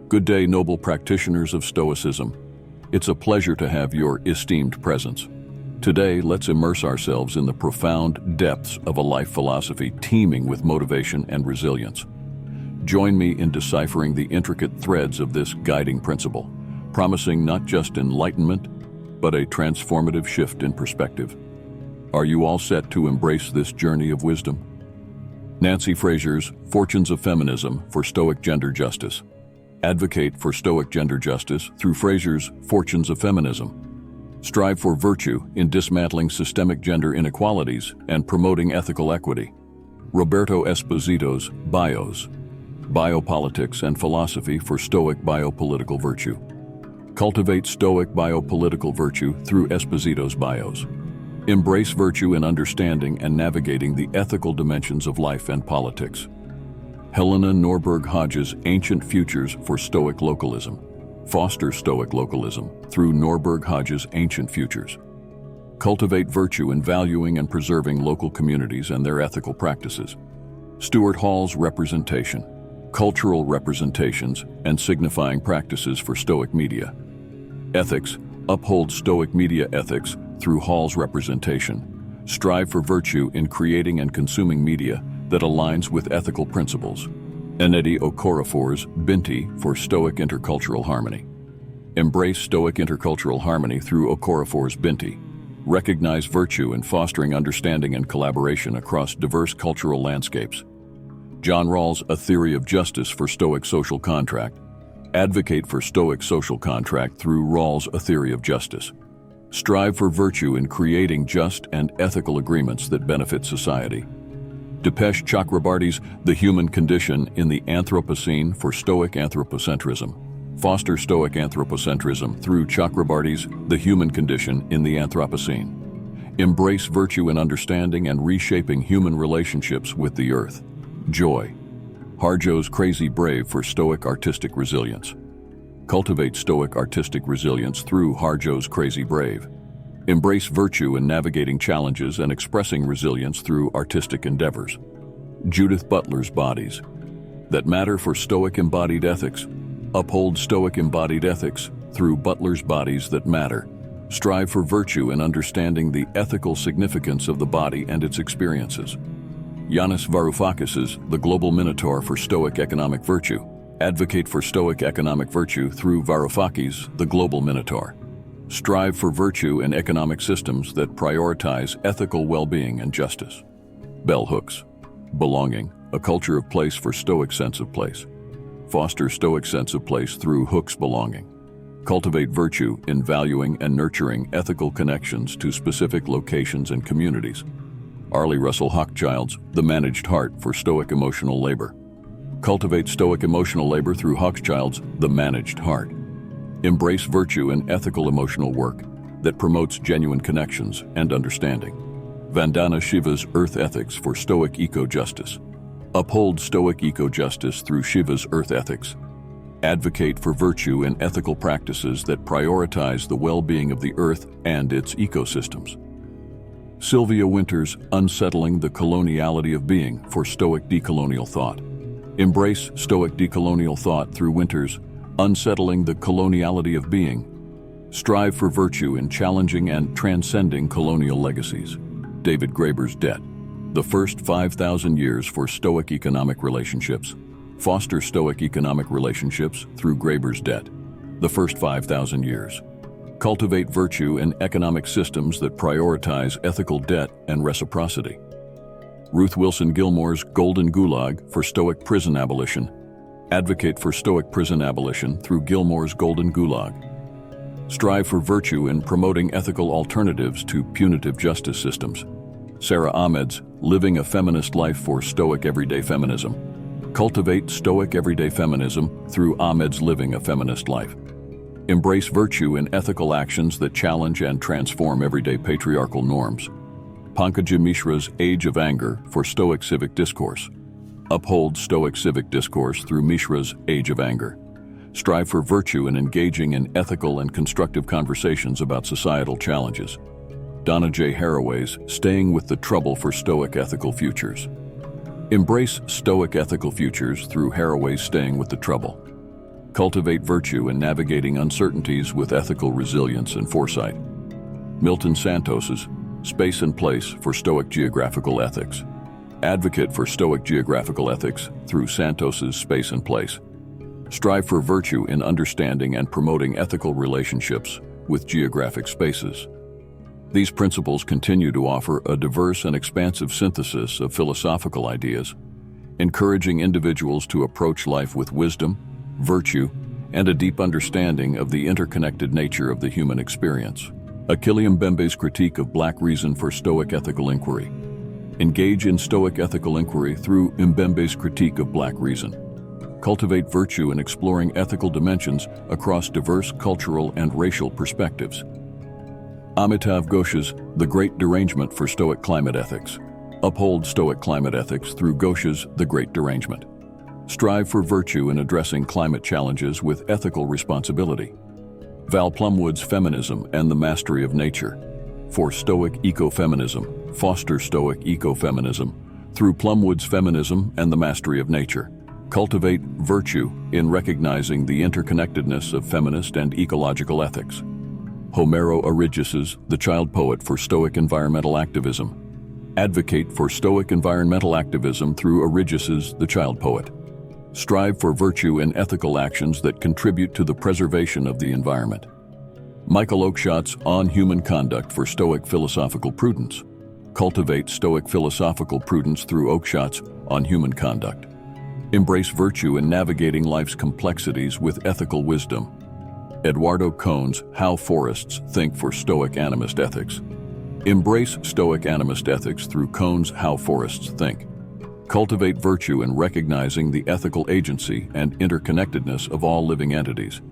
Good day, noble practitioners of Stoicism. It's a pleasure to have your esteemed presence. Today, let's immerse ourselves in the profound depths of a life philosophy teeming with motivation and resilience. Join me in deciphering the intricate threads of this guiding principle, promising not just enlightenment, but a transformative shift in perspective. Are you all set to embrace this journey of wisdom? Nancy Fraser's Fortunes of Feminism for Stoic Gender Justice. Advocate for Stoic gender justice through Fraser's Fortunes of Feminism. Strive for virtue in dismantling systemic gender inequalities and promoting ethical equity. Roberto Esposito's Bios. Biopolitics and Philosophy for Stoic Biopolitical Virtue. Cultivate Stoic biopolitical virtue through Esposito's Bios. Embrace virtue in understanding and navigating the ethical dimensions of life and politics. Helena Norberg Hodge's Ancient Futures for Stoic Localism. Foster Stoic localism through Norberg Hodge's Ancient Futures. Cultivate virtue in valuing and preserving local communities and their ethical practices. Stuart Hall's Representation. Cultural representations and signifying practices for Stoic media. Ethics. Uphold Stoic media ethics through Hall's representation. Strive for virtue in creating and consuming media that aligns with ethical principles. Nnedi Okorafor's Binti for Stoic intercultural harmony. Embrace Stoic intercultural harmony through Okorafor's Binti. Recognize virtue in fostering understanding and collaboration across diverse cultural landscapes. John Rawls' A Theory of Justice for Stoic social contract. Advocate for Stoic social contract through Rawls' A Theory of Justice. Strive for virtue in creating just and ethical agreements that benefit society. Dipesh Chakrabarty's The Human Condition in the Anthropocene for Stoic Anthropocentrism. Foster Stoic anthropocentrism through Chakrabarty's The Human Condition in the Anthropocene. Embrace virtue in understanding and reshaping human relationships with the earth. Joy. Harjo's Crazy Brave for Stoic artistic resilience. Cultivate Stoic artistic resilience through Harjo's Crazy Brave. Embrace virtue in navigating challenges and expressing resilience through artistic endeavors. Judith Butler's Bodies That Matter for Stoic Embodied Ethics. Uphold Stoic embodied ethics through Butler's Bodies That Matter. Strive for virtue in understanding the ethical significance of the body and its experiences. Yanis Varoufakis's The Global Minotaur for Stoic Economic Virtue. Advocate for Stoic economic virtue through Varoufakis' The Global Minotaur. Strive for virtue in economic systems that prioritize ethical well-being and justice. Bell Hooks. Belonging, a culture of place for Stoic sense of place. Foster Stoic sense of place through Hooks' belonging. Cultivate virtue in valuing and nurturing ethical connections to specific locations and communities. Arlie Russell Hochschild's The Managed Heart for Stoic emotional labor. Cultivate Stoic emotional labor through Hochschild's The Managed Heart. Embrace virtue in ethical emotional work that promotes genuine connections and understanding. Vandana Shiva's Earth Ethics for Stoic Eco-Justice. Uphold Stoic eco-justice through Shiva's Earth Ethics. Advocate for virtue in ethical practices that prioritize the well-being of the Earth and its ecosystems. Sylvia Wynter's Unsettling the Coloniality of Being for Stoic decolonial thought. Embrace Stoic decolonial thought through Wynter's Unsettling the Coloniality of Being. Strive for virtue in challenging and transcending colonial legacies. David Graeber's Debt. The First 5,000 Years for Stoic Economic Relationships. Foster Stoic economic relationships through Graeber's Debt. The First 5,000 Years. Cultivate virtue in economic systems that prioritize ethical debt and reciprocity. Ruth Wilson Gilmore's Golden Gulag for Stoic prison abolition. Advocate for Stoic prison abolition through Gilmore's Golden Gulag. Strive for virtue in promoting ethical alternatives to punitive justice systems. Sarah Ahmed's Living a Feminist Life for Stoic Everyday Feminism. Cultivate Stoic everyday feminism through Ahmed's Living a Feminist Life. Embrace virtue in ethical actions that challenge and transform everyday patriarchal norms. Pankaj Mishra's Age of Anger for Stoic Civic Discourse. Uphold Stoic civic discourse through Mishra's Age of Anger. Strive for virtue in engaging in ethical and constructive conversations about societal challenges. Donna J. Haraway's Staying with the Trouble for Stoic Ethical Futures. Embrace Stoic ethical futures through Haraway's Staying with the Trouble. Cultivate virtue in navigating uncertainties with ethical resilience and foresight. Milton Santos's Space and Place for Stoic Geographical Ethics. Advocate for Stoic geographical ethics through Santos's Space and Place. Strive for virtue in understanding and promoting ethical relationships with geographic spaces. These principles continue to offer a diverse and expansive synthesis of philosophical ideas, encouraging individuals to approach life with wisdom, virtue, and a deep understanding of the interconnected nature of the human experience. Achille Mbembe's critique of Black reason for Stoic ethical inquiry. Engage in Stoic ethical inquiry through Mbembe's critique of Black reason. Cultivate virtue in exploring ethical dimensions across diverse cultural and racial perspectives. Amitav Ghosh's The Great Derangement for Stoic Climate Ethics. Uphold Stoic climate ethics through Ghosh's The Great Derangement. Strive for virtue in addressing climate challenges with ethical responsibility. Val Plumwood's Feminism and the Mastery of Nature. For Stoic ecofeminism, foster Stoic ecofeminism through Plumwood's Feminism and the Mastery of Nature. Cultivate virtue in recognizing the interconnectedness of feminist and ecological ethics. Homero Origis's The Child Poet for Stoic Environmental Activism. Advocate for Stoic environmental activism through Origis's The Child Poet. Strive for virtue in ethical actions that contribute to the preservation of the environment. Michael Oakeshott's On Human Conduct for Stoic Philosophical Prudence. Cultivate Stoic philosophical prudence through Oakeshott's On Human Conduct. Embrace virtue in navigating life's complexities with ethical wisdom. Eduardo Cohn's How Forests Think for Stoic Animist Ethics. Embrace Stoic animist ethics through Cohn's How Forests Think. Cultivate virtue in recognizing the ethical agency and interconnectedness of all living entities.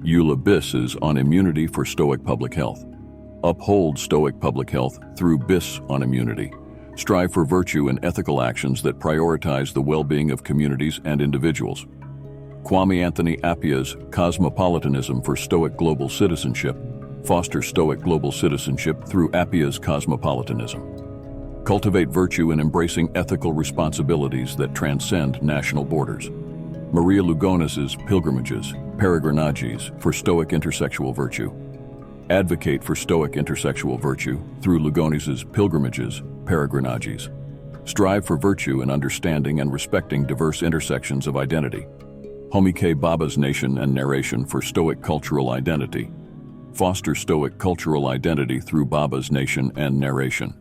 Eula Biss's On Immunity for Stoic Public Health. Uphold Stoic public health through Biss on Immunity. Strive for virtue in ethical actions that prioritize the well-being of communities and individuals. Kwame Anthony Appiah's Cosmopolitanism for Stoic Global Citizenship. Foster Stoic global citizenship through Appiah's cosmopolitanism. Cultivate virtue in embracing ethical responsibilities that transcend national borders. Maria Lugones's Pilgrimages, Peregrinages for Stoic Intersexual Virtue. Advocate for Stoic intersexual virtue through Lugones's Pilgrimages, Peregrinages. Strive for virtue in understanding and respecting diverse intersections of identity. Homi K. Bhabha's Nation and Narration for Stoic Cultural Identity. Foster Stoic cultural identity through Bhabha's Nation and Narration.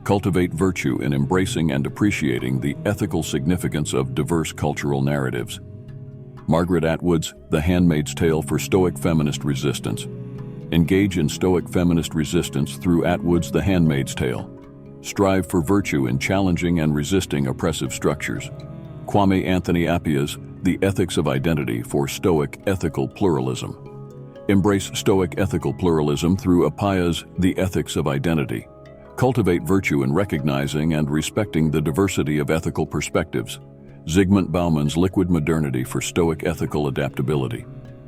Cultivate virtue in embracing and appreciating the ethical significance of diverse cultural narratives. Margaret Atwood's The Handmaid's Tale for Stoic Feminist Resistance. Engage in Stoic feminist resistance through Atwood's The Handmaid's Tale. Strive for virtue in challenging and resisting oppressive structures. Kwame Anthony Appiah's The Ethics of Identity for Stoic Ethical Pluralism. Embrace Stoic ethical pluralism through Appiah's The Ethics of Identity. Cultivate virtue in recognizing and respecting the diversity of ethical perspectives. Zygmunt Bauman's Liquid Modernity for Stoic Ethical Adaptability.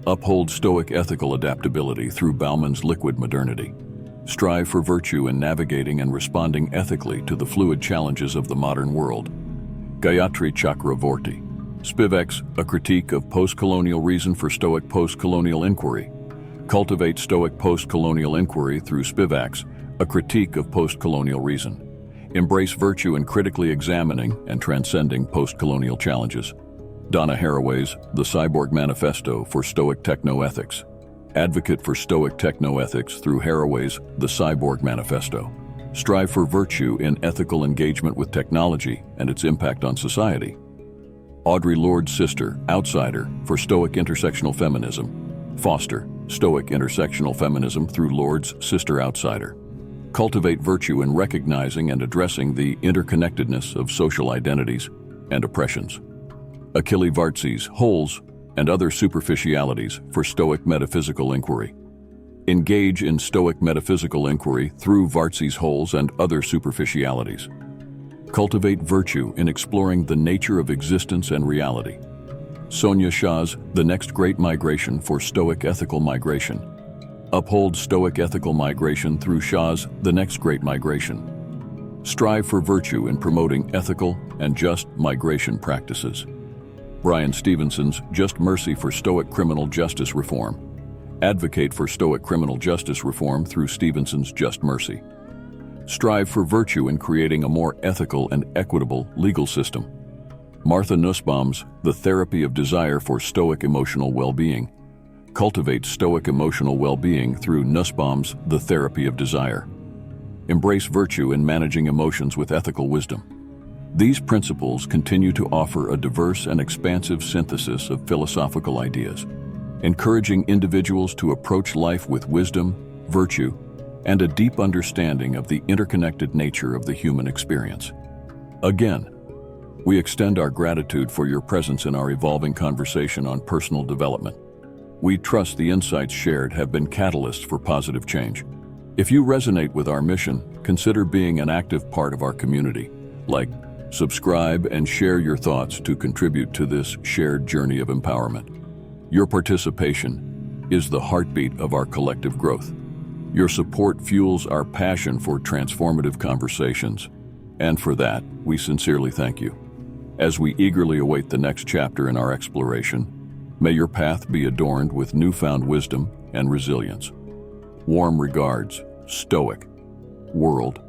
Uphold Stoic ethical adaptability through Bauman's Liquid Modernity. Strive for virtue in navigating and responding ethically to the fluid challenges of the modern world. Gayatri Chakravorty. Spivak's A Critique of Post-Colonial Reason for Stoic Post-Colonial Inquiry. Cultivate Stoic post-colonial inquiry through Spivak's A Critique of Post-Colonial Reason. Embrace virtue in critically examining and transcending post-colonial challenges. Donna Haraway's The Cyborg Manifesto for Stoic Technoethics. Advocate for Stoic technoethics through Haraway's The Cyborg Manifesto. Strive for virtue in ethical engagement with technology and its impact on society. Audre Lorde's Sister, Outsider for Stoic Intersectional Feminism. Foster Stoic intersectional feminism through Lorde's Sister Outsider. Cultivate virtue in recognizing and addressing the interconnectedness of social identities and oppressions. Achille Vartzy's Holes and Other Superficialities for Stoic Metaphysical Inquiry. Engage in Stoic metaphysical inquiry through Vartzy's Holes and Other Superficialities. Cultivate virtue in exploring the nature of existence and reality. Sonia Shah's The Next Great Migration for Stoic Ethical Migration. Uphold Stoic ethical migration through Shah's The Next Great Migration. Strive for virtue in promoting ethical and just migration practices. Bryan Stevenson's Just Mercy for Stoic Criminal Justice Reform. Advocate for Stoic criminal justice reform through Stevenson's Just Mercy. Strive for virtue in creating a more ethical and equitable legal system. Martha Nussbaum's The Therapy of Desire for Stoic Emotional Well-Being. Cultivate Stoic emotional well-being through Nussbaum's The Therapy of Desire. Embrace virtue in managing emotions with ethical wisdom. These principles continue to offer a diverse and expansive synthesis of philosophical ideas, encouraging individuals to approach life with wisdom, virtue, and a deep understanding of the interconnected nature of the human experience. Again, we extend our gratitude for your presence in our evolving conversation on personal development. We trust the insights shared have been catalysts for positive change. If you resonate with our mission, consider being an active part of our community. Like, subscribe, and share your thoughts to contribute to this shared journey of empowerment. Your participation is the heartbeat of our collective growth. Your support fuels our passion for transformative conversations, and for that, we sincerely thank you. As we eagerly await the next chapter in our exploration, may your path be adorned with newfound wisdom and resilience. Warm regards, Stoic World.